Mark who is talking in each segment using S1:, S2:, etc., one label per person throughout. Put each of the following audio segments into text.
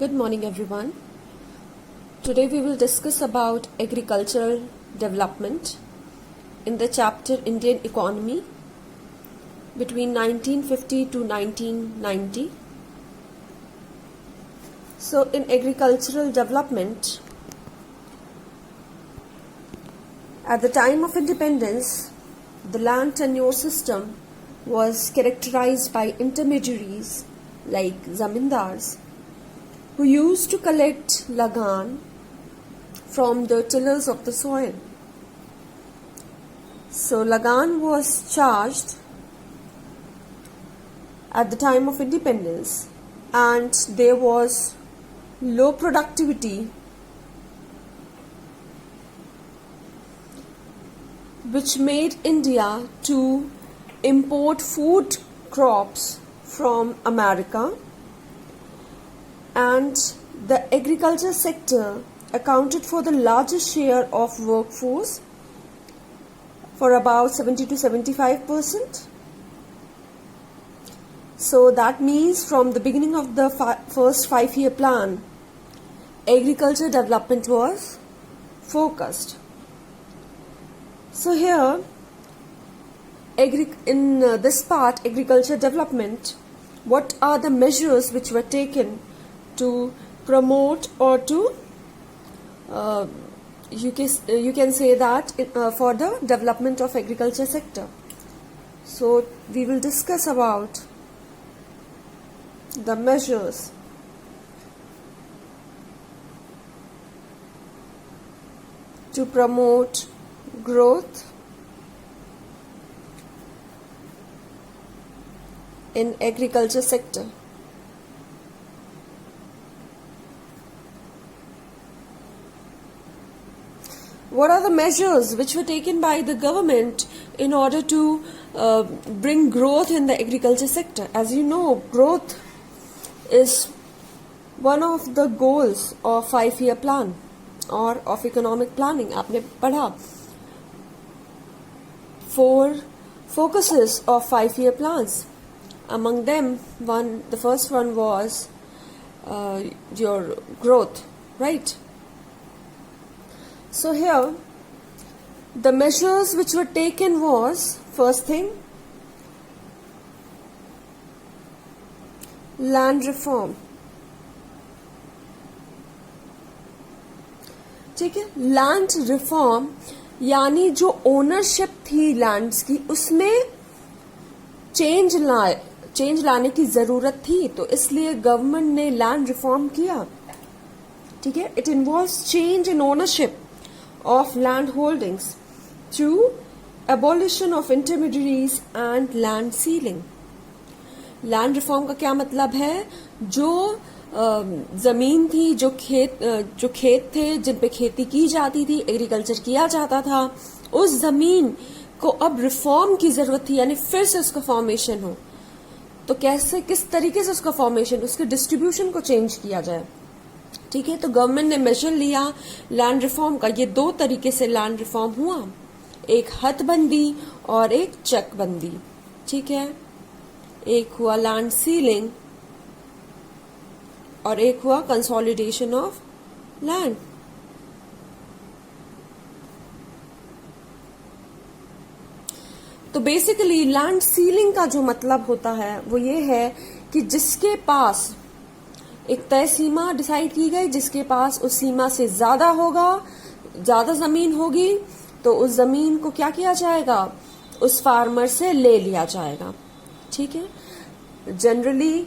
S1: Good morning everyone. Today we will discuss about agricultural development in the chapter Indian Economy between 1950 to 1990. So in agricultural development, at the time of independence, the land tenure system was characterized by intermediaries like zamindars who used to collect lagan from the tillers of the soil. So lagan was charged at the time of independence, and there was low productivity which made India to import food crops from America, and the agriculture sector accounted for the largest share of workforce for about 70 to 75%. So that means from the beginning of the first 5-year plan, agriculture development was focused. So here, in this part, agriculture development, what are the measures which were taken to promote or to you can say that for the development of agriculture sector. So we will discuss about the measures to promote growth in agriculture sector. What are the measures which were taken by the government in order to bring growth in the agriculture sector? As you know, growth is one of the goals of 5-year plan or of economic planning. आपने पढ़ा 4 focuses of 5-year plans. Among them, the first one was your growth, right? So here, the measures which were taken was, first thing, land reform. ठीक है, land reform यानी जो ownership थी lands की, उसमें change लाने की जरूरत थी, तो इसलिए गवर्नमेंट ने लैंड रिफॉर्म किया. ठीक है, it involves change in ownership of land holdings to abolition of intermediaries and land sealing. Land reform का क्या मतलब है? जो जमीन थी, जो खेत थे जिन पे खेती की जाती थी, एग्रीकल्चर किया जाता था, उस जमीन को अब रिफॉर्म की जरूरत थी, यानी फिर से उसका फॉर्मेशन हो. तो कैसे, किस तरीके से उसका फॉर्मेशन, उसके डिस्ट्रीब्यूशन को चेंज किया जाए. ठीक है, तो गवर्नमेंट ने मेजर लिया लैंड रिफॉर्म का. ये 2 तरीके से लैंड रिफॉर्म हुआ, एक हदबंदी और एक चकबंदी. ठीक है, एक हुआ लैंड सीलिंग और एक हुआ कंसोलिडेशन ऑफ लैंड. तो बेसिकली लैंड सीलिंग का जो मतलब होता है वो ये है कि जिसके पास एक तय सीमा डिसाइड की गई, जिसके पास उस सीमा से ज्यादा होगा, ज्यादा जमीन होगी, तो उस जमीन को क्या किया जाएगा, उस फार्मर से ले लिया जाएगा. ठीक है, जनरली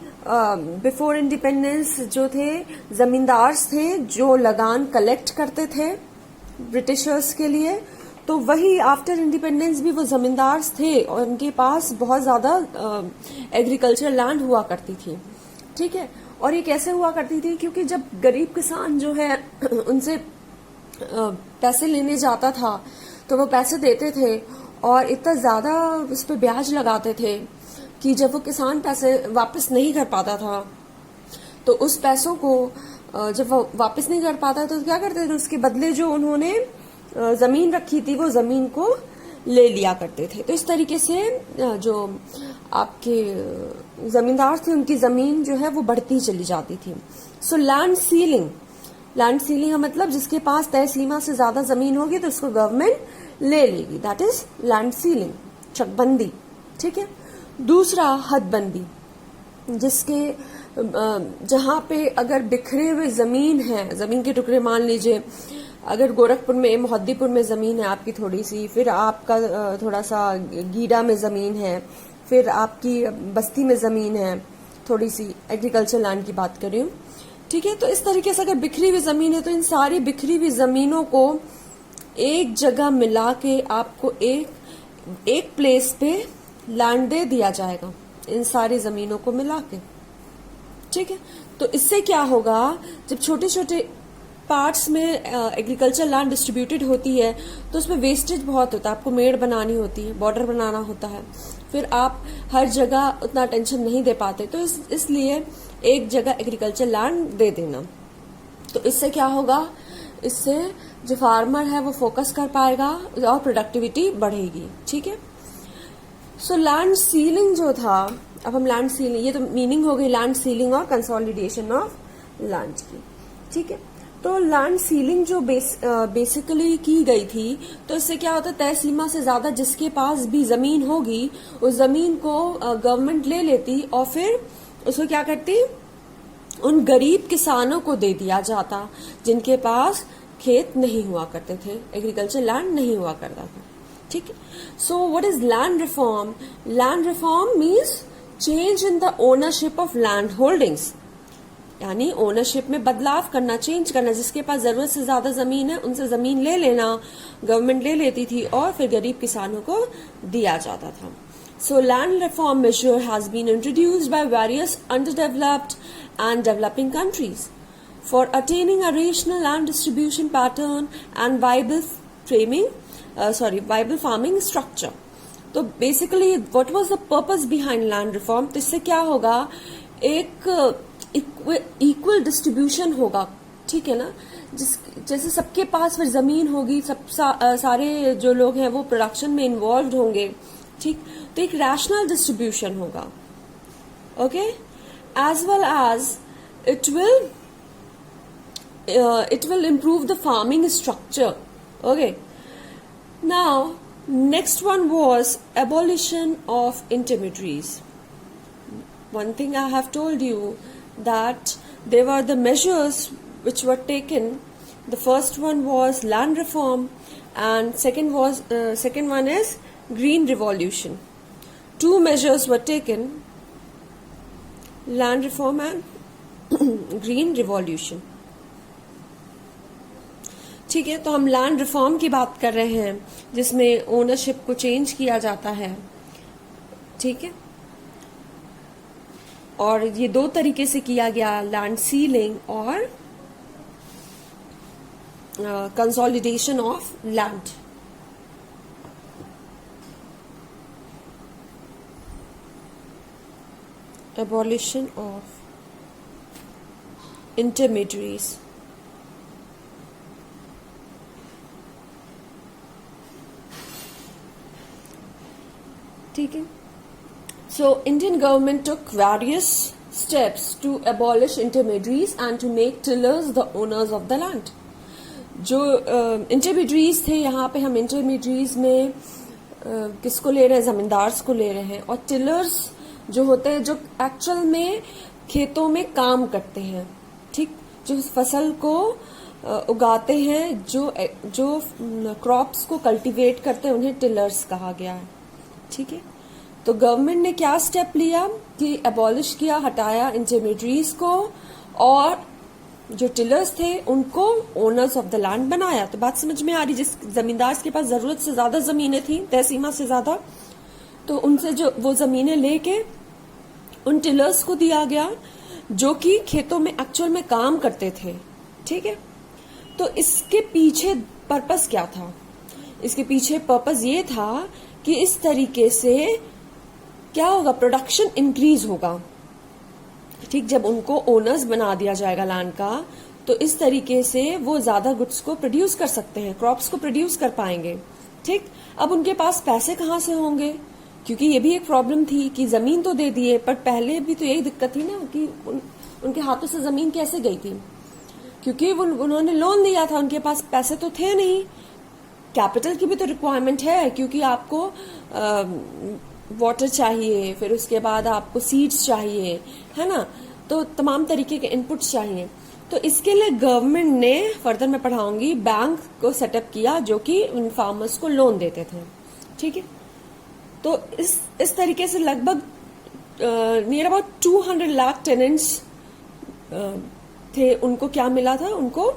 S1: बिफोर इंडिपेंडेंस जो थे जमींदार्स थे जो लगान कलेक्ट करते थे ब्रिटिशर्स के लिए, तो वही आफ्टर इंडिपेंडेंस भी वो जमींदार्स थे और उनके पास बहुत ज्यादा एग्रीकल्चर लैंड हुआ करती थी. ठीक है, और ये कैसे हुआ करती थी, क्योंकि जब गरीब किसान जो है उनसे पैसे लेने जाता था तो वो पैसे देते थे और इतना ज्यादा उस पर ब्याज लगाते थे कि जब वो किसान पैसे वापस नहीं कर पाता था, तो उस पैसों को जब वो वापस नहीं कर पाता तो क्या करते थे, उसके बदले जो उन्होंने जमीन रखी थी वो जमीन को ले लिया करते थे. तो इस तरीके से जो आपके जमींदार थे उनकी जमीन जो है वो बढ़ती चली जाती थी। सो लैंड सीलिंग का मतलब जिसके पास तय सीमा से ज्यादा जमीन होगी तो उसको गवर्नमेंट ले लेगी, दैट इज लैंड सीलिंग, चकबंदी। ठीक है। दूसरा हदबंदी, जिसके जहां पे अगर बिखरे हुए जमीन है, जमीन के टुकड़े मान लीजिए अगर गोरखपुर में मोहद्दीपुर में जमीन है आपकी थोड़ी सी, फिर आपका थोड़ा सा गीडा में जमीन है, फिर आपकी बस्ती में जमीन है थोड़ी सी, एग्रीकल्चर लैंड की बात कर रही हूँ। ठीक है। तो इस तरीके से अगर बिखरी हुई जमीन है तो इन सारी बिखरी हुई जमीनों को एक जगह मिला के आपको एक प्लेस पे लैंड दे दिया जाएगा, इन सारी जमीनों को मिला के। ठीक है। तो इससे क्या होगा, जब छोटे छोटे पार्ट्स में एग्रीकल्चर लैंड डिस्ट्रीब्यूटेड होती है तो उसमें वेस्टेज बहुत होता है, आपको मेड़ बनानी होती है, बॉर्डर बनाना होता है, फिर आप हर जगह उतना अटेंशन नहीं दे पाते, तो इसलिए एक जगह एग्रीकल्चर लैंड दे देना। तो इससे क्या होगा, इससे जो फार्मर है वो फोकस कर पाएगा और प्रोडक्टिविटी बढ़ेगी। ठीक है। सो लैंड सीलिंग जो था, अब हम लैंड सीलिंग, ये तो मीनिंग हो गई लैंड सीलिंग और कंसोलिडेशन ऑफ लैंड की। ठीक है। तो लैंड सीलिंग जो बेसिकली की गई थी, तो इससे क्या होता है, तय सीमा से ज्यादा जिसके पास भी जमीन होगी उस जमीन को गवर्नमेंट ले लेती और फिर उसको क्या करती, उन गरीब किसानों को दे दिया जाता जिनके पास खेत नहीं हुआ करते थे, एग्रीकल्चर लैंड नहीं हुआ करता था। ठीक है। So what is land reform? Land reform means change in the ownership of land holdings, यानी ओनरशिप में बदलाव करना, चेंज करना। जिसके पास जरूरत से ज्यादा जमीन है उनसे जमीन ले लेना, गवर्नमेंट ले लेती थी और फिर गरीब किसानों को दिया जाता था। So land reform major has been introduced by various underdeveloped and developing countries for attaining a rational land distribution pattern and viable farming structure. तो basically what was the purpose behind land reform? तो इससे क्या होगा, एक equal distribution होगा। ठीक है ना, जैसे सबके पास फिर जमीन होगी, सारे जो लोग हैं वो प्रोडक्शन में इन्वॉल्व होंगे। ठीक। तो एक रैशनल डिस्ट्रीब्यूशन होगा। Okay. As well as it will improve the farming structure. Okay. Now, next one was abolition of intermediaries. One thing I have told you that there were the measures which were taken. The first one was land reform, and second one is green revolution. Two measures were taken: land reform and green revolution. ठीक है। तो हम land reform की बात कर रहे हैं जिसमें ओनरशिप को चेंज किया जाता है। ठीक है। और ये दो तरीके से किया गया, लैंड सीलिंग और consolidation of land. Abolition of intermediaries. ठीक है। So Indian government took various steps to abolish intermediaries and to make tillers the owners of the land. जो इंटरमीडिएरीज थे, यहाँ पे हम इंटरमीडिएरीज में किसको ले रहे हैं, जमींदार्स को ले रहे हैं, और टिलर्स जो होते हैं जो एक्चुअल में खेतों में काम करते हैं। ठीक। जो फसल को उगाते हैं, जो क्रॉप्स को कल्टीवेट करते हैं, उन्हें टिलर्स कहा गया है। ठीक है। तो गवर्नमेंट ने क्या स्टेप लिया कि एबॉलिश किया, हटाया इंटरमीडिएरीज को, और जो टिलर्स थे उनको ओनर्स ऑफ द लैंड बनाया। तो बात समझ में आ रही, जिस जमींदार के पास जरूरत से ज्यादा जमीनें थी, तय सीमा से ज्यादा, तो उनसे जो वो जमीनें लेके उन टिलर्स को दिया गया जो कि खेतों में एक्चुअल में काम करते थे। ठीक है। तो इसके पीछे पर्पस क्या था? इसके पीछे पर्पस ये था कि इस तरीके से क्या होगा, प्रोडक्शन इंक्रीज होगा। ठीक। जब उनको ओनर्स बना दिया जाएगा लैंड का, तो इस तरीके से वो ज्यादा गुड्स को प्रोड्यूस कर सकते हैं, क्रॉप्स को प्रोड्यूस कर पाएंगे। ठीक। अब उनके पास पैसे कहाँ से होंगे? क्योंकि ये भी एक प्रॉब्लम थी कि जमीन तो दे दिए, पर पहले भी तो यही दिक्कत थी ना कि उनके हाथों से जमीन कैसे गई थी, क्योंकि उन्होंने लोन दिया था, उनके पास पैसे तो थे नहीं। कैपिटल की भी तो रिक्वायरमेंट है, क्योंकि आपको वाटर चाहिए, फिर उसके बाद आपको सीड्स चाहिए, है ना, तो तमाम तरीके के इनपुट्स चाहिए। तो इसके लिए गवर्नमेंट ने, फर्दर मैं पढ़ाऊंगी, बैंक को सेटअप किया जो कि उन फार्मर्स को लोन देते थे। ठीक है, तो इस तरीके से लगभग नियर अबाउट 200 लाख टेनेंट्स थे, उनको क्या मिला था, उनको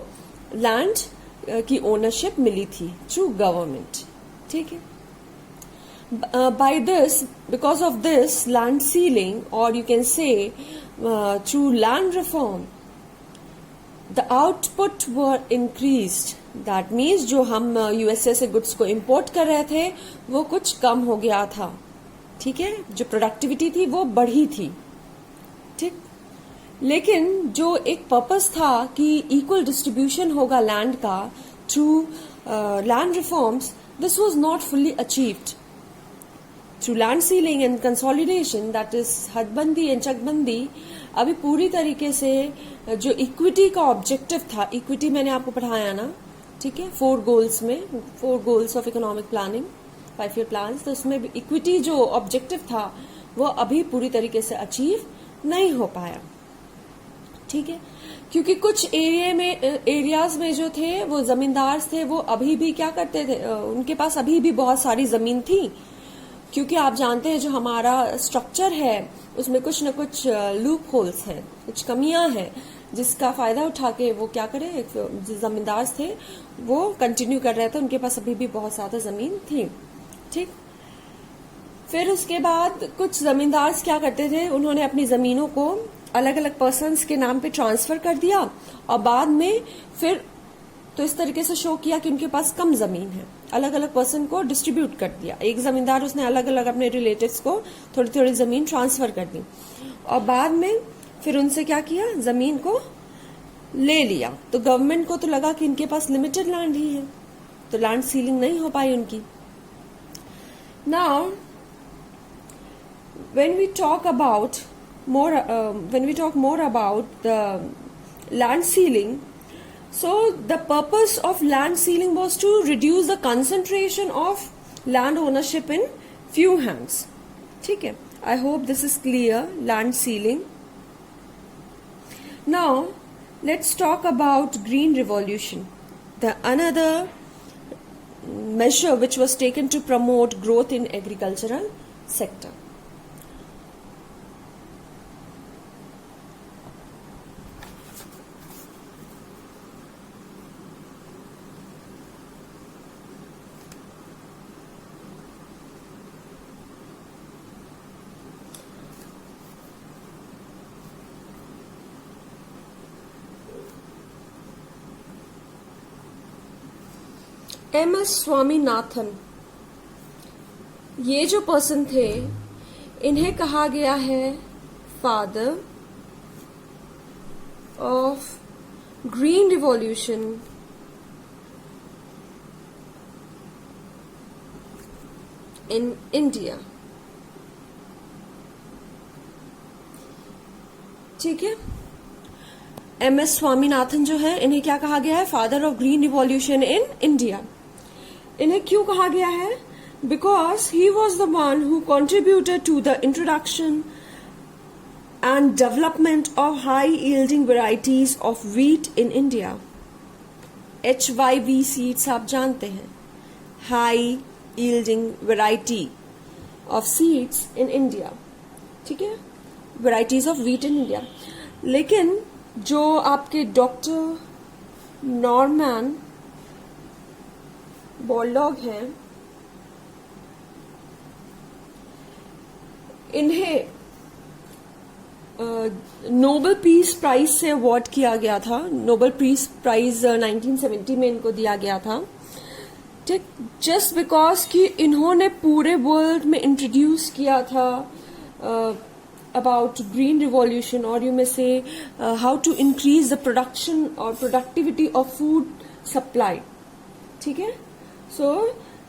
S1: लैंड की ओनरशिप मिली थी थ्रू गवर्नमेंट। ठीक है, by this, because of this land sealing, or you can say through land reform, the output were increased. That means जो हम यूएसए से गुड्स को इंपोर्ट कर रहे थे वो कुछ कम हो गया था। ठीक है, जो प्रोडक्टिविटी थी वो बढ़ी थी। ठीक, लेकिन जो एक पर्पस था कि इक्वल डिस्ट्रीब्यूशन होगा लैंड का through land reforms, this was not fully achieved through land ceiling and consolidation, that is हदबंदी एंड चकबंदी। अभी पूरी तरीके से जो इक्विटी का ऑब्जेक्टिव था, इक्विटी मैंने आपको पढ़ाया ना, ठीक है, 4 गोल्स में, 4 goals of economic planning, 5 year plan, तो उसमें इक्विटी जो ऑब्जेक्टिव था वो अभी पूरी तरीके से अचीव नहीं हो पाया। ठीक है, क्योंकि कुछ एरियाज में जो थे वो जमींदार थे, वो अभी भी क्या करते थे, उनके पास अभी भी बहुत सारी जमीन थी, क्योंकि आप जानते हैं जो हमारा स्ट्रक्चर है उसमें कुछ न कुछ लूप होल्स हैं, कुछ कमियां हैं, जिसका फायदा उठा के वो क्या करे, जो जमींदार थे वो कंटिन्यू कर रहे थे, उनके पास अभी भी बहुत ज्यादा जमीन थी। ठीक, फिर उसके बाद कुछ जमींदार क्या करते थे, उन्होंने अपनी जमीनों को अलग अलग पर्सन्स के नाम पे ट्रांसफर कर दिया, और बाद में फिर तो इस तरीके से शो किया कि उनके पास कम जमीन है, अलग अलग पर्सन को डिस्ट्रीब्यूट कर दिया। एक जमींदार उसने अलग अलग अपने रिलेटिव्स को थोड़ी थोड़ी जमीन ट्रांसफर कर दी, और बाद में फिर उनसे क्या किया, जमीन को ले लिया। तो गवर्नमेंट को तो लगा कि इनके पास लिमिटेड लैंड ही है, तो लैंड सीलिंग नहीं हो पाई उनकी। Now when we talk more about the land sealing, so the purpose of land sealing was to reduce the concentration of land ownership in few hands. ठीक है, I hope this is clear, land sealing. Now let's talk about green revolution, the another measure which was taken to promote growth in agricultural sector. MS Swaminathan, ये जो person थे, इन्हें कहा गया है father of green revolution in India. ठीक है, MS Swaminathan जो है, इन्हें क्या कहा गया है, father of green revolution in India. इन्हें क्यों कहा गया है, because he was the one who contributed to the introduction and development of high yielding varieties of wheat in India. HYV seeds आप जानते हैं, high yielding variety of seeds in India. ठीक है, varieties of wheat in India. लेकिन जो आपके doctor Norman Borlaug हैं, इन्हें नोबेल पीस प्राइज से अवार्ड किया गया था। नोबेल पीस प्राइज 1970 में इनको दिया गया था। ठीक, जस्ट बिकॉज कि इन्होंने पूरे वर्ल्ड में इंट्रोड्यूस किया था about green revolution, or you may say how to increase the production or productivity of food supply. ठीक है, so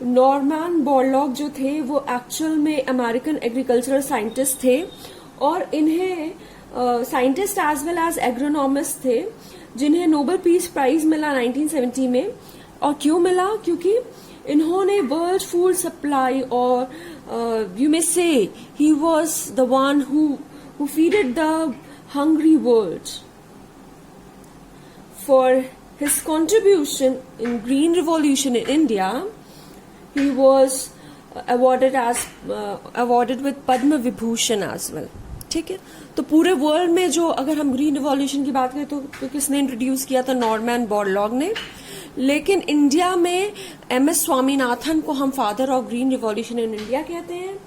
S1: नॉर्मन बोरलॉग जो थे वो एक्चुअल में अमेरिकन एग्रीकल्चरल साइंटिस्ट थे, और इन्हें scientist as well as agronomist थे, जिन्हें नोबेल पीस प्राइज मिला 1970 में। और क्यों मिला? क्योंकि इन्होंने वर्ल्ड फूड सप्लाई, और यू मे से he was the one who feeded the hungry world. For his contribution in green revolution in India, he was awarded with Padma Vibhushan as well। ठीक है, तो पूरे वर्ल्ड में जो, अगर हम ग्रीन रिवॉल्यूशन की बात करें तो किसने इंट्रोड्यूस किया था? नॉर्मन बोरलॉग ने। लेकिन इंडिया में MS स्वामीनाथन को हम father of green revolution in India कहते हैं,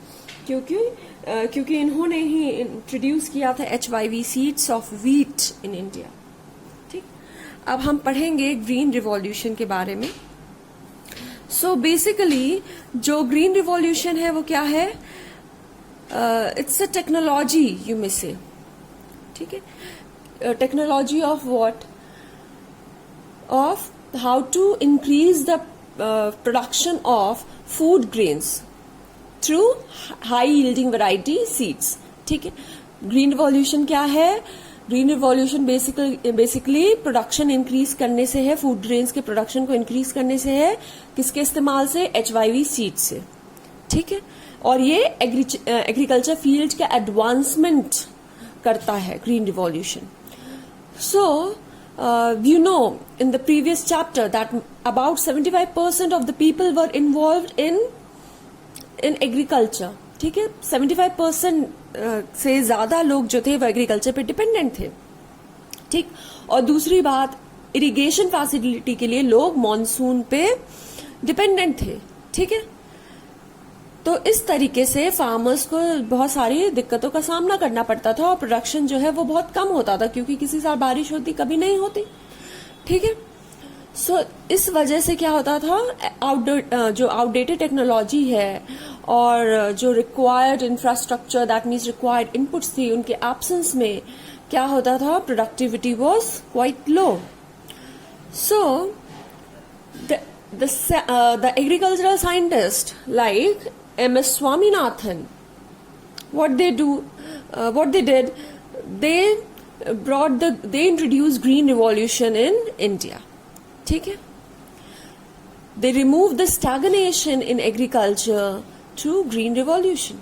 S1: क्योंकि इन्होंने ही इंट्रोड्यूस किया था HYV seeds of wheat in India. ठीक, अब हम पढ़ेंगे ग्रीन रिवॉल्यूशन के बारे में। सो बेसिकली जो ग्रीन रिवॉल्यूशन है वो क्या है? It's a technology, you may say. ठीक है, technology of what? Of how to increase the production of food grains through high yielding variety seeds. ठीक है, ग्रीन रिवॉल्यूशन क्या है? Green revolution basically production increase करने से है, फूड ग्रेन्स के प्रोडक्शन को इंक्रीज करने से है। किसके इस्तेमाल से? HYV सीड से। ठीक है, और ये एग्रीकल्चर फील्ड का एडवांसमेंट करता है green revolution. So you know in the previous chapter that about 75% of the people were involved in agriculture. ठीक है, 75% से ज्यादा लोग जो थे वो एग्रीकल्चर पे डिपेंडेंट थे। ठीक, और दूसरी बात, इरिगेशन फैसिलिटी के लिए लोग मॉनसून पे डिपेंडेंट थे। ठीक है, तो इस तरीके से फार्मर्स को बहुत सारी दिक्कतों का सामना करना पड़ता था, और प्रोडक्शन जो है वो बहुत कम होता था, क्योंकि किसी साल बारिश होती, कभी नहीं होती। ठीक है, सो इस वजह से क्या होता था, जो आउटडेटेड टेक्नोलॉजी है और जो required infrastructure, that means required inputs थी, उनके एब्सेंस में क्या होता था? Productivity was quite low. So the agricultural scientist like MS Swaminathan, what they did, they introduced green revolution in India. ठीक है, they removed the stagnation in agriculture through green revolution।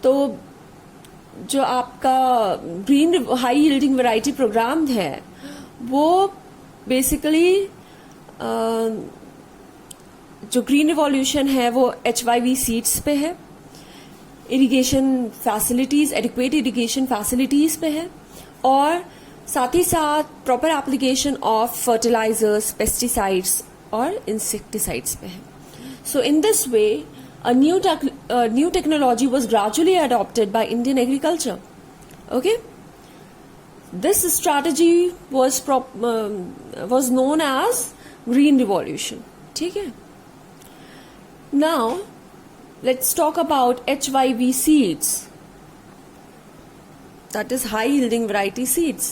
S1: तो जो आपका green high yielding variety programme है वो basically जो green revolution है वो HYV सीड्स पे है, irrigation facilities, adequate irrigation facilities पे है, और साथ ही साथ proper application of fertilisers, pesticides और इंसेक्टिसाइड्स पे है। So in this way a new technology was gradually adopted by Indian agriculture. Okay, this strategy was known as green revolution. ठीक है, now let's talk about HYV seeds, that is high yielding variety seeds.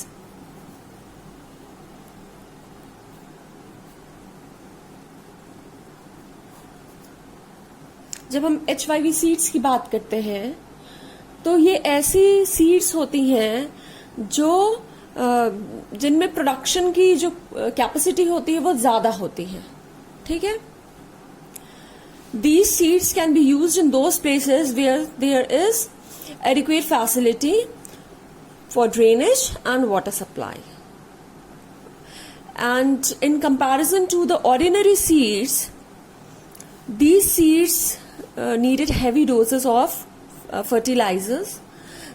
S1: जब हम HYV seeds की बात करते हैं तो ये ऐसी सीड्स होती हैं जो जिनमें प्रोडक्शन की जो कैपेसिटी होती है वो ज्यादा होती है। ठीक है, these seeds can be used in those places where there is adequate facility for drainage and water supply, and in comparison to the ordinary seeds, these seeds needed heavy doses of fertilizers.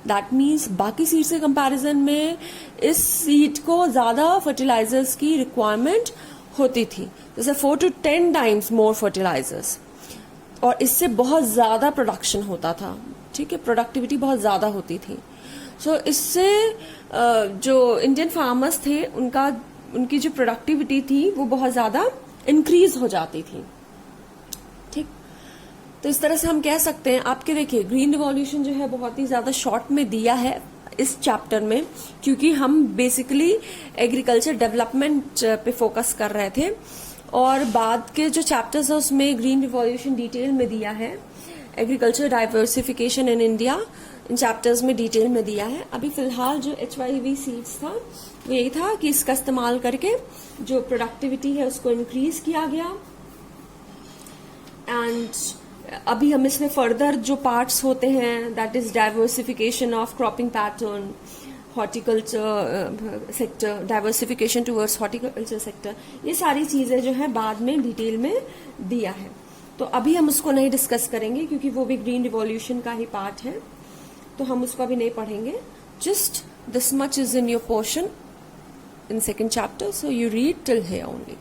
S1: That means बाकी seeds के comparison में इस seed को ज्यादा fertilisers की requirement होती थी, जैसे 4 to 10 times more fertilizers, और इससे बहुत ज्यादा प्रोडक्शन होता था। ठीक है, प्रोडक्टिविटी बहुत ज्यादा होती थी। सो इससे जो इंडियन फार्मर्स थे उनकी जो प्रोडक्टिविटी थी वो बहुत ज्यादा इंक्रीज हो जाती थी। ठीक, तो इस तरह से हम कह सकते हैं। आपके देखिए ग्रीन रिवॉल्यूशन जो है बहुत ही ज्यादा शॉर्ट में दिया है इस चैप्टर में, क्योंकि हम बेसिकली एग्रीकल्चर डेवलपमेंट पे फोकस कर रहे थे। और बाद के जो चैप्टर्स है उसमें ग्रीन रिवॉल्यूशन डिटेल में दिया है, agriculture diversification in India in chapters में डिटेल में दिया है। अभी फिलहाल जो HIV सीड्स था वो यही था कि इसका इस्तेमाल करके जो प्रोडक्टिविटी है उसको इंक्रीज किया गया। एंड अभी हम इसमें फर्दर जो पार्ट्स होते हैं, that is diversification of cropping pattern, horticulture sector, diversification towards horticulture sector, ये सारी चीजें जो है बाद में डिटेल में दिया है। तो अभी हम उसको नहीं डिस्कस करेंगे क्योंकि वो भी ग्रीन रिवॉल्यूशन का ही पार्ट है, तो हम उसको अभी नहीं पढ़ेंगे। Just this much is in your portion in second chapter, so you read till here only.